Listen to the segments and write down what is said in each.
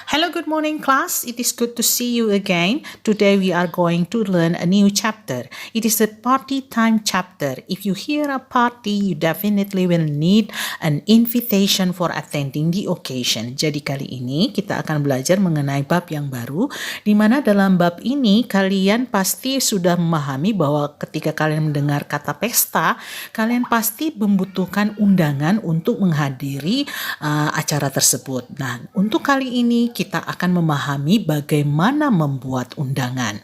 Hello, good morning, class. It is good to see you again. Today we are going to learn a new chapter. It is a party time chapter. If you hear a party, you definitely will need an invitation for attending the occasion. Jadi kali ini kita akan belajar mengenai bab yang baru, di mana dalam bab ini kalian pasti sudah memahami bahwa ketika kalian mendengar kata pesta, kalian pasti membutuhkan undangan untuk menghadiri acara tersebut. Nah, untuk kali ini kita akan memahami bagaimana membuat undangan.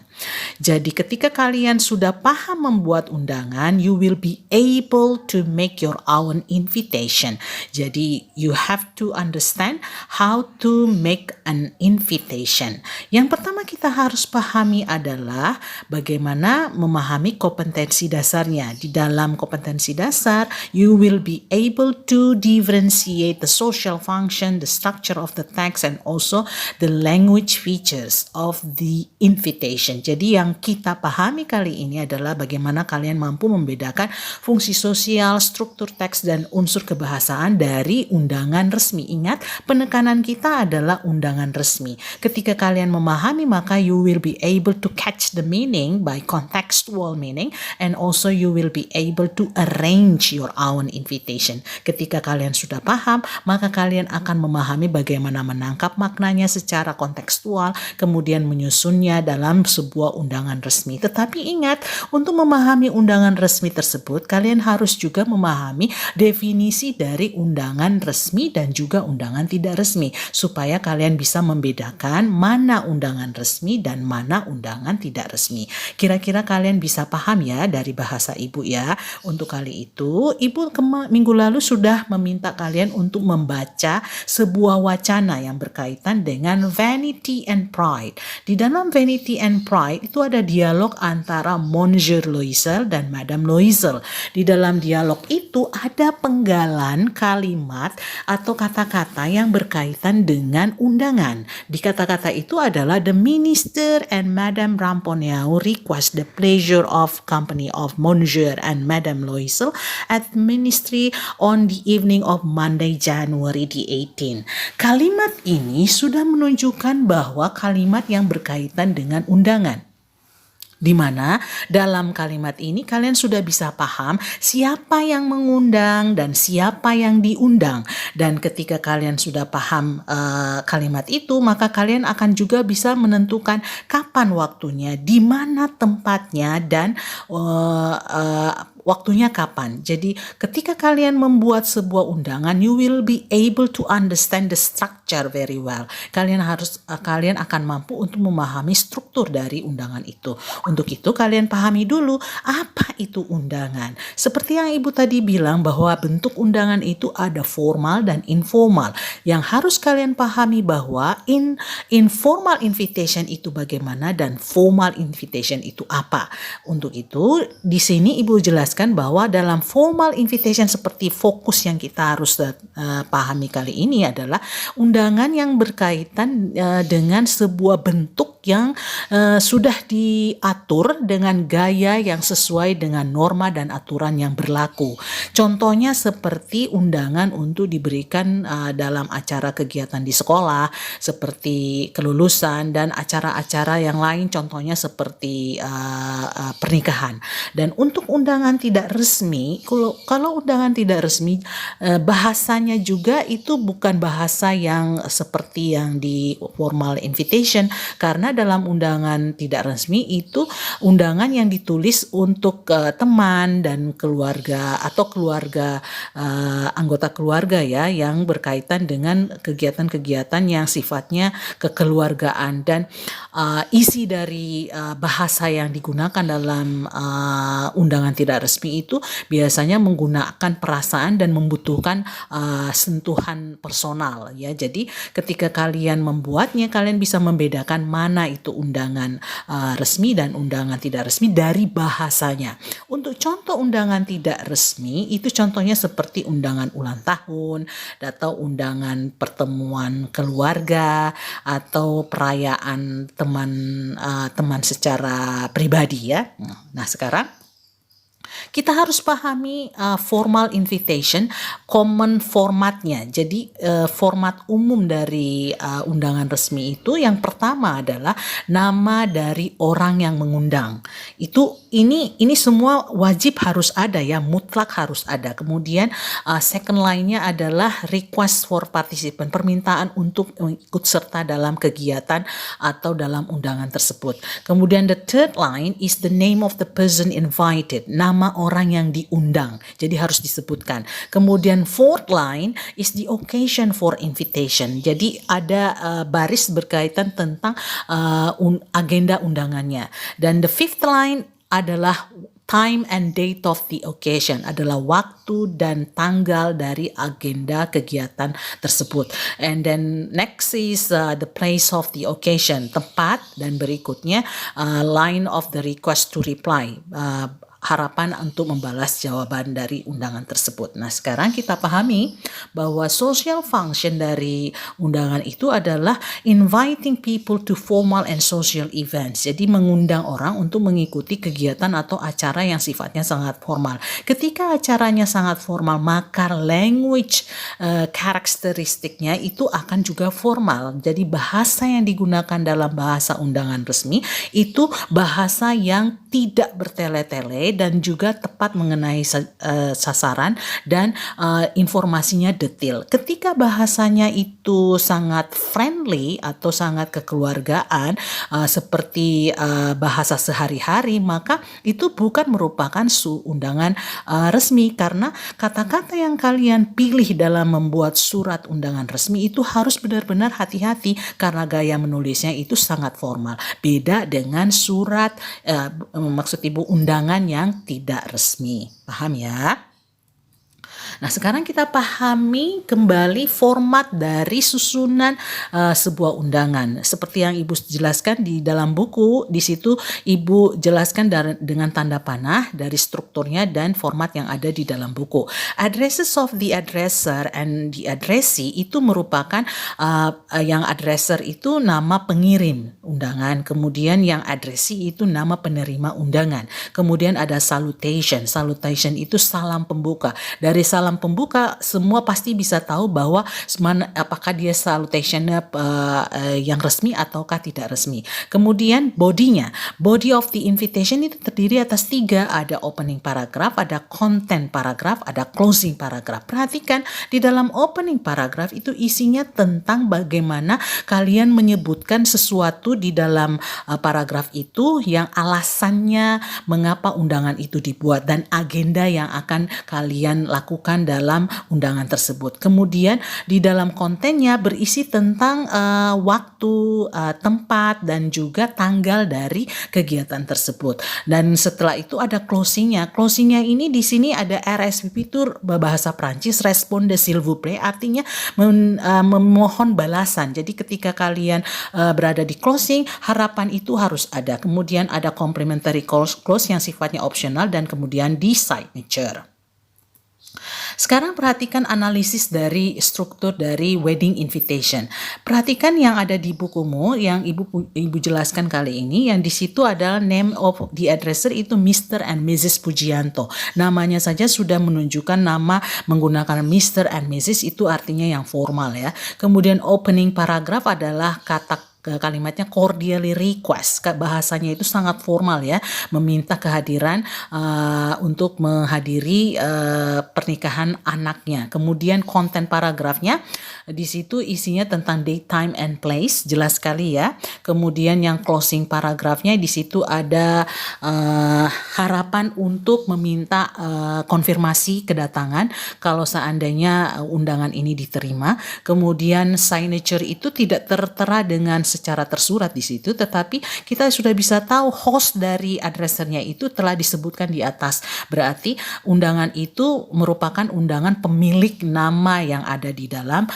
Jadi ketika kalian sudah paham membuat undangan, you will be able to make your own invitation. Jadi you have to understand how to make an invitation. Yang pertama kita harus pahami adalah bagaimana memahami kompetensi dasarnya. Di dalam kompetensi dasar, you will be able to differentiate the social function, the structure of the text, and also the language features of the invitation. Jadi yang kita pahami kali ini adalah bagaimana kalian mampu membedakan fungsi sosial, struktur teks, dan unsur kebahasaan dari undangan resmi. Ingat, penekanan kita adalah undangan resmi. Ketika kalian memahami, maka you will be able to catch the meaning by contextual meaning, and also you will be able to arrange your own invitation. Ketika kalian sudah paham, maka kalian akan memahami bagaimana menangkap maknanya secara kontekstual, kemudian menyusunnya dalam sebuah undangan resmi. Tetapi ingat, untuk memahami undangan resmi tersebut, kalian harus juga memahami definisi dari undangan resmi dan juga undangan tidak resmi, supaya kalian bisa membedakan mana undangan resmi dan mana undangan tidak resmi. Kira-kira kalian bisa paham ya dari bahasa ibu ya. Untuk kali itu, ibu minggu lalu sudah meminta kalian untuk membaca sebuah wacana yang berkaitan dengan vanity and pride. Di dalam vanity and pride itu ada dialog antara Monsieur Loisel dan Madame Loisel. Di dalam dialog itu ada penggalan kalimat atau kata-kata yang berkaitan dengan undangan. Di kata-kata itu adalah the minister and Madame Ramponneau request the pleasure of company of Monsieur and Madame Loisel at ministry on the evening of Monday, January the 18. Kalimat ini sudah menunjukkan bahwa kalimat yang berkaitan dengan undangan. Di mana dalam kalimat ini kalian sudah bisa paham siapa yang mengundang dan siapa yang diundang. Dan ketika kalian sudah paham kalimat itu, maka kalian akan juga bisa menentukan kapan waktunya, di mana tempatnya, dan waktunya kapan. Jadi ketika kalian membuat sebuah undangan, you will be able to understand the structure very well. Kalian akan mampu untuk memahami struktur dari undangan itu. Untuk itu kalian pahami dulu apa itu undangan. Seperti yang ibu tadi bilang bahwa bentuk undangan itu ada formal dan informal. Yang harus kalian pahami bahwa informal invitation itu bagaimana dan formal invitation itu apa. Untuk itu di sini ibu jelaskan bahwa dalam formal invitation seperti fokus yang kita harus pahami kali ini adalah undangan yang berkaitan dengan sebuah bentuk yang sudah diatur dengan gaya yang sesuai dengan norma dan aturan yang berlaku. Contohnya seperti undangan untuk diberikan dalam acara kegiatan di sekolah, seperti kelulusan dan acara-acara yang lain, contohnya seperti pernikahan. Dan untuk undangan tidak resmi, kalau undangan tidak resmi, bahasanya juga itu bukan bahasa yang seperti yang di formal invitation, karena dalam undangan tidak resmi itu undangan yang ditulis untuk teman dan keluarga atau anggota keluarga ya, yang berkaitan dengan kegiatan-kegiatan yang sifatnya kekeluargaan. Dan isi dari bahasa yang digunakan dalam undangan tidak resmi itu biasanya menggunakan perasaan dan membutuhkan sentuhan personal ya. Jadi ketika kalian membuatnya, kalian bisa membedakan mana itu undangan resmi dan undangan tidak resmi dari bahasanya. Untuk contoh undangan tidak resmi itu contohnya seperti undangan ulang tahun atau undangan pertemuan keluarga atau perayaan teman secara pribadi ya. Nah, sekarang Kita harus pahami formal invitation, common formatnya. Jadi format umum dari undangan resmi itu yang pertama adalah nama dari orang yang mengundang. Ini semua wajib harus ada ya, mutlak harus ada. Kemudian second line-nya adalah request for participant, permintaan untuk ikut serta dalam kegiatan atau dalam undangan tersebut. Kemudian the third line is the name of the person invited, nama orang yang diundang, jadi harus disebutkan. Kemudian fourth line is the occasion for invitation, jadi ada baris berkaitan tentang agenda undangannya. Dan the fifth line adalah time and date of the occasion, adalah waktu dan tanggal dari agenda kegiatan tersebut. And then next is the place of the occasion, tempat, dan berikutnya line of the request to reply, harapan untuk membalas jawaban dari undangan tersebut. Nah, sekarang kita pahami bahwa social function dari undangan itu adalah inviting people to formal and social events. Jadi mengundang orang untuk mengikuti kegiatan atau acara yang sifatnya sangat formal. Ketika acaranya sangat formal, maka language karakteristiknya itu akan juga formal. Jadi bahasa yang digunakan dalam bahasa undangan resmi itu bahasa yang tidak bertele-tele dan juga tepat mengenai sasaran dan informasinya detail. Ketika bahasanya itu sangat friendly atau sangat kekeluargaan seperti bahasa sehari-hari, maka itu bukan merupakan undangan resmi, karena kata-kata yang kalian pilih dalam membuat surat undangan resmi itu harus benar-benar hati-hati karena gaya menulisnya itu sangat formal. Beda dengan surat maksud ibu undangan yang tidak resmi. Paham ya? Nah, sekarang kita pahami kembali format dari susunan sebuah undangan. Seperti yang Ibu jelaskan di dalam buku, di situ Ibu jelaskan dengan tanda panah dari strukturnya dan format yang ada di dalam buku. Addresses of the addresser and the addressee itu merupakan yang addresser itu nama pengirim undangan, kemudian yang addressee itu nama penerima undangan. Kemudian ada salutation. Salutation itu salam pembuka. Dari salam pembuka semua pasti bisa tahu bahwa apakah dia salutationnya yang resmi ataukah tidak resmi. Kemudian body-nya, body of the invitation itu terdiri atas 3, ada opening paragraph, ada content paragraph, ada closing paragraph. Perhatikan di dalam opening paragraph itu isinya tentang bagaimana kalian menyebutkan sesuatu di dalam paragraf itu, yang alasannya mengapa undangan itu dibuat dan agenda yang akan kalian lakukan dalam undangan tersebut. Kemudian di dalam kontennya berisi tentang waktu, tempat, dan juga tanggal dari kegiatan tersebut. Dan setelah itu ada closingnya. Closingnya ini di sini ada RSVP itu bahasa Prancis, responde s'il vous plaît, artinya memohon balasan. Jadi ketika kalian berada di closing, harapan itu harus ada. Kemudian ada complimentary clause yang sifatnya optional, dan kemudian di signature. Sekarang perhatikan analisis dari struktur dari wedding invitation. Perhatikan yang ada di bukumu yang ibu jelaskan kali ini, yang di situ adalah name of the addresser itu Mr. and Mrs. Pujianto. Namanya saja sudah menunjukkan nama menggunakan Mr. and Mrs. itu artinya yang formal ya. Kemudian opening paragraph adalah kalimatnya cordially request, bahasanya itu sangat formal ya, meminta kehadiran untuk menghadiri pernikahan anaknya. Kemudian konten paragrafnya di situ isinya tentang date, time, and place, jelas sekali ya. Kemudian yang closing paragrafnya di situ ada harapan untuk meminta konfirmasi kedatangan kalau seandainya undangan ini diterima. Kemudian signature itu tidak tertera dengan secara tersurat di situ, tetapi kita sudah bisa tahu host dari addressernya itu telah disebutkan di atas. Berarti undangan itu merupakan undangan pemilik nama yang ada di dalam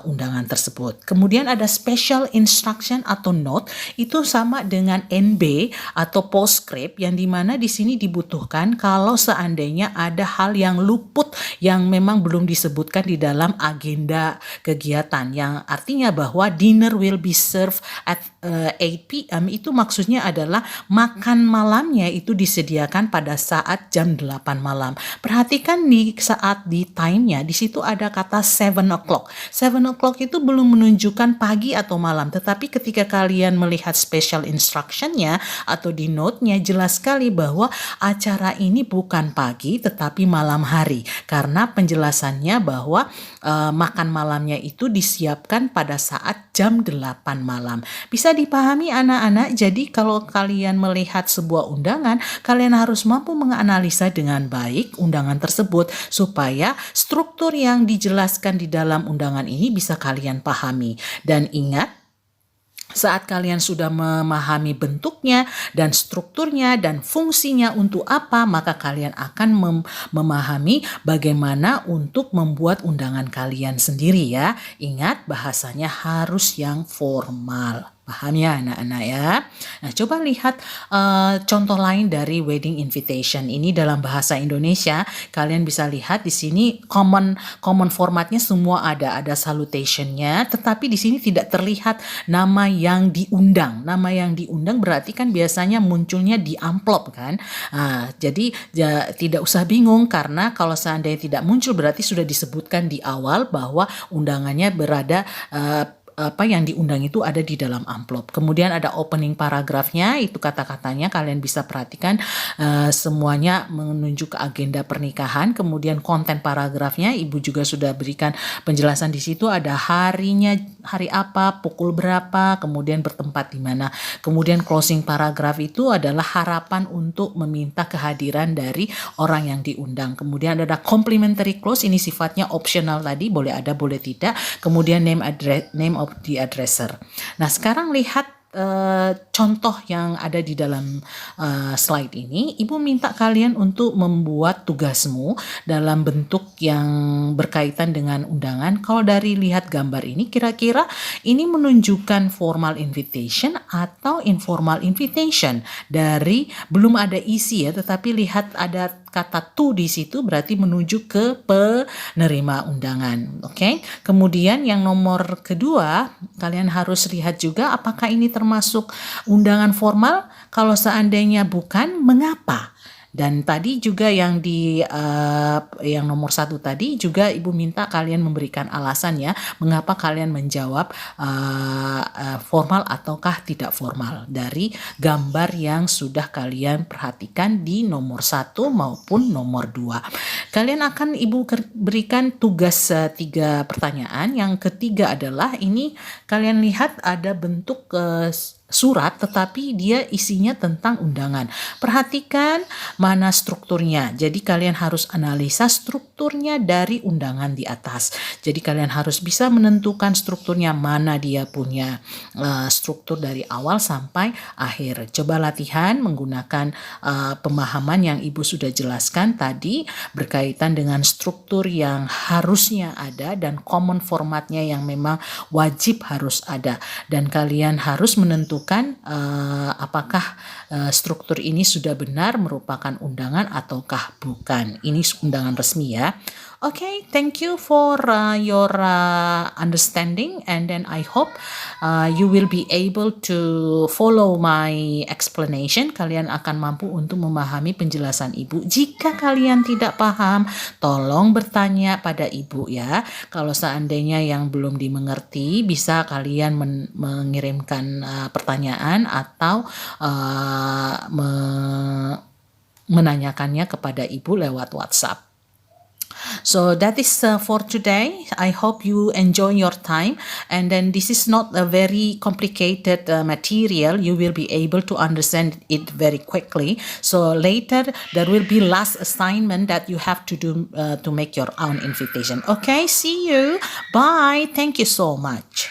undangan tersebut. Kemudian ada special instruction atau note, itu sama dengan NB atau postscript, yang dimana di sini dibutuhkan kalau seandainya ada hal yang luput yang memang belum disebutkan di dalam agenda kegiatan, yang artinya bahwa dinner will be served served at 8 p.m. itu maksudnya adalah makan malamnya itu disediakan pada saat jam 8 malam. Perhatikan di saat di time-nya, di situ ada kata 7 o'clock. 7 o'clock itu belum menunjukkan pagi atau malam, tetapi ketika kalian melihat special instruction-nya atau di note-nya, jelas sekali bahwa acara ini bukan pagi tetapi malam hari, karena penjelasannya bahwa makan malamnya itu disiapkan pada saat jam 8 malam. Bisa dipahami anak-anak? Jadi kalau kalian melihat sebuah undangan, kalian harus mampu menganalisa dengan baik undangan tersebut supaya struktur yang dijelaskan di dalam undangan ini bisa kalian pahami. Dan ingat, saat kalian sudah memahami bentuknya dan strukturnya dan fungsinya untuk apa, maka kalian akan memahami bagaimana untuk membuat undangan kalian sendiri ya. Ingat, bahasanya harus yang formal. Paham ya anak-anak ya? Nah, coba lihat contoh lain dari wedding invitation. Ini dalam bahasa Indonesia. Kalian bisa lihat di sini common formatnya semua ada salutationnya, tetapi di sini tidak terlihat nama yang diundang. Nama yang diundang berarti kan biasanya munculnya di amplop kan. Jadi tidak usah bingung, karena kalau seandainya tidak muncul berarti sudah disebutkan di awal bahwa undangannya berada apa yang diundang itu ada di dalam amplop. Kemudian ada opening paragrafnya, itu kata-katanya kalian bisa perhatikan semuanya menunjuk ke agenda pernikahan. Kemudian konten paragrafnya ibu juga sudah berikan penjelasan di situ, ada harinya, hari apa, pukul berapa, kemudian bertempat di mana. Kemudian closing paragraf itu adalah harapan untuk meminta kehadiran dari orang yang diundang. Kemudian ada complimentary clause, ini sifatnya optional tadi, boleh ada boleh tidak. Kemudian name of the addresser. Nah, sekarang lihat contoh yang ada di dalam slide ini. Ibu minta kalian untuk membuat tugasmu dalam bentuk yang berkaitan dengan undangan. Kalau dari lihat gambar ini, kira-kira ini menunjukkan formal invitation atau informal invitation. Dari belum ada isi ya, tetapi lihat ada kata to di situ, berarti menuju ke penerima undangan. Oke. Kemudian yang nomor kedua, kalian harus lihat juga apakah ini termasuk undangan formal. Kalau seandainya bukan, mengapa? Dan tadi juga yang di yang nomor 1 tadi juga ibu minta kalian memberikan alasan ya, mengapa kalian menjawab formal ataukah tidak formal dari gambar yang sudah kalian perhatikan di nomor 1 maupun nomor 2. Kalian akan ibu berikan tugas 3 pertanyaan. Yang ketiga adalah ini, kalian lihat ada bentuk surat tetapi dia isinya tentang undangan. Perhatikan mana strukturnya. Jadi kalian harus analisa strukturnya dari undangan di atas. Jadi kalian harus bisa menentukan strukturnya, mana dia punya struktur dari awal sampai akhir. Coba latihan menggunakan pemahaman yang ibu sudah jelaskan tadi berkaitan dengan struktur yang harusnya ada dan common formatnya yang memang wajib harus ada. Dan kalian harus menentukan apakah struktur ini sudah benar merupakan undangan ataukah bukan. Ini undangan resmi ya. Okay, thank you for your understanding, and then I hope you will be able to follow my explanation. Kalian akan mampu untuk memahami penjelasan ibu. Jika kalian tidak paham, tolong bertanya pada ibu ya. Kalau seandainya yang belum dimengerti, bisa kalian mengirimkan pertanyaan atau menanyakannya kepada ibu lewat WhatsApp. So that is for today. I hope you enjoy your time, and then this is not a very complicated material. You will be able to understand it very quickly. So later there will be last assignment that you have to do to make your own invitation. Okay, see you. Bye. Thank you so much.